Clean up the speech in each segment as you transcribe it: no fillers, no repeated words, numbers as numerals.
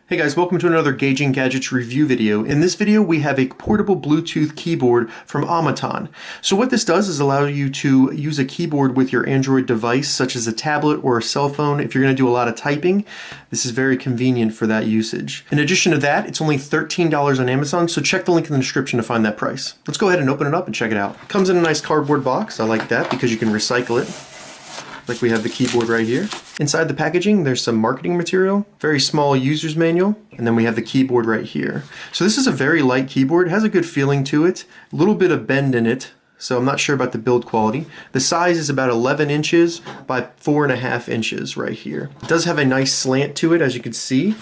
Hey guys, welcome to another Gauging Gadgets review video. In this video we have a portable Bluetooth keyboard from Omoton. So what this does is allow you to use a keyboard with your Android device such as a tablet or a cell phone. If you're going to do a lot of typing, this is very convenient for that usage. In addition to that, it's only $13 on Amazon, so check the link in the description to find that price. Let's go ahead and open it up and check it out. It comes in a nice cardboard box. I like that because you can recycle it. Like we have the keyboard right here. Inside the packaging, there's some marketing material, very small user's manual, and then we have the keyboard right here. So this is a very light keyboard. It has a good feeling to it, a little bit of bend in it, so I'm not sure about the build quality. The size is about 11 inches by 4.5 inches right here. It does have a nice slant to it, as you can see.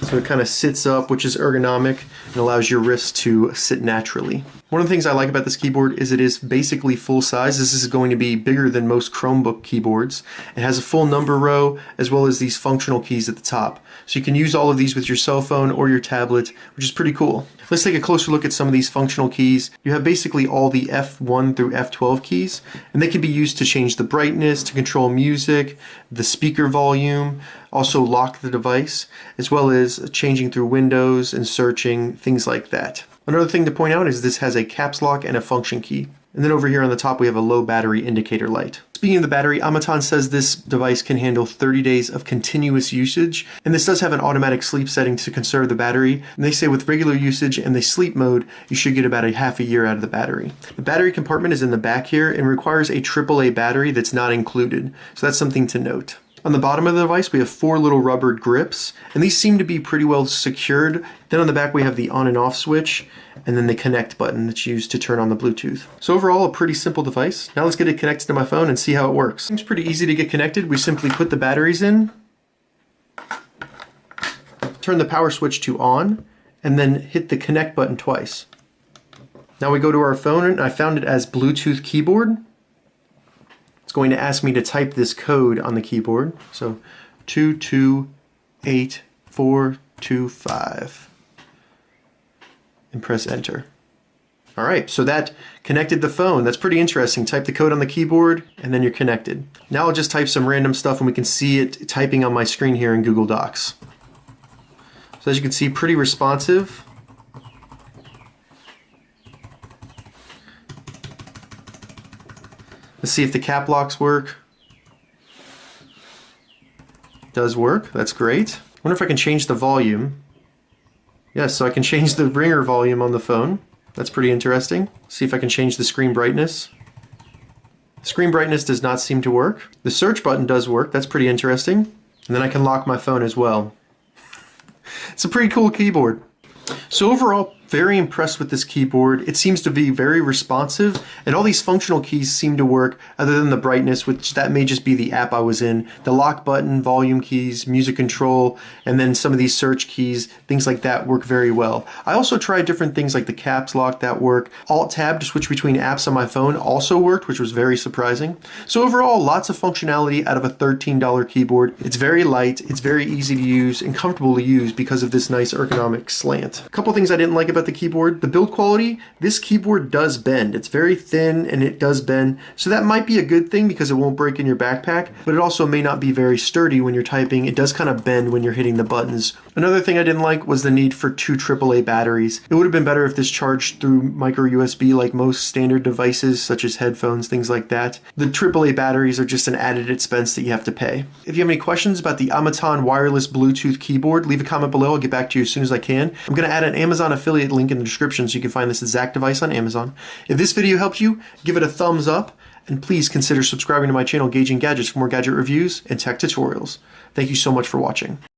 So it kind of sits up, which is ergonomic and allows your wrist to sit naturally. One of the things I like about this keyboard is it is basically full size. This is going to be bigger than most Chromebook keyboards. It has a full number row as well as these functional keys at the top. So you can use all of these with your cell phone or your tablet, which is pretty cool. Let's take a closer look at some of these functional keys. You have basically all the F1 through F12 keys, and they can be used to change the brightness, to control music, the speaker volume, also lock the device, as well as changing through windows and searching, things like that. Another thing to point out is this has a caps lock and a function key. And then over here on the top we have a low battery indicator light. Speaking of the battery, Omoton says this device can handle 30 days of continuous usage, and this does have an automatic sleep setting to conserve the battery. And they say with regular usage and the sleep mode, you should get about half a year out of the battery. The battery compartment is in the back here and requires a AAA battery that's not included, so that's something to note. On the bottom of the device we have 4 little rubber grips, and these seem to be pretty well secured. Then on the back we have the on and off switch, and then the connect button that's used to turn on the Bluetooth. So overall a pretty simple device. Now let's get it connected to my phone and see how it works. It's pretty easy to get connected. We simply put the batteries in, turn the power switch to on, and then hit the connect button twice. Now we go to our phone, and I found it as Bluetooth keyboard. It's going to ask me to type this code on the keyboard. So 228425 and press enter. Alright, so that connected the phone. That's pretty interesting. Type the code on the keyboard and then you're connected. Now I'll just type some random stuff and we can see it typing on my screen here in Google Docs. So as you can see, pretty responsive. Let's see if the cap locks work. It does work, that's great. I wonder if I can change the volume. Yes, so I can change the ringer volume on the phone. That's pretty interesting. See if I can change the screen brightness. Screen brightness does not seem to work. The search button does work, that's pretty interesting. And then I can lock my phone as well. It's a pretty cool keyboard. So overall, very impressed with this keyboard. It seems to be very responsive, and all these functional keys seem to work other than the brightness, which that may just be the app I was in. The lock button, volume keys, music control, and then some of these search keys, things like that work very well. I also tried different things like the caps lock that work. Alt-tab to switch between apps on my phone also worked, which was very surprising. So overall, lots of functionality out of a $13 keyboard. It's very light, it's very easy to use and comfortable to use because of this nice ergonomic slant. A couple things I didn't like about the keyboard. The build quality, this keyboard does bend. It's very thin and it does bend, so that might be a good thing because it won't break in your backpack, but it also may not be very sturdy when you're typing. It does kind of bend when you're hitting the buttons. Another thing I didn't like was the need for 2 AAA batteries. It would have been better if this charged through micro USB like most standard devices such as headphones, things like that. The AAA batteries are just an added expense that you have to pay. If you have any questions about the Omoton wireless Bluetooth keyboard, leave a comment below. I'll get back to you as soon as I can. I'm going to add an Amazon affiliate link in the description so you can find this exact device on Amazon. If this video helped you, give it a thumbs up, and please consider subscribing to my channel Gauging Gadgets for more gadget reviews and tech tutorials. Thank you so much for watching.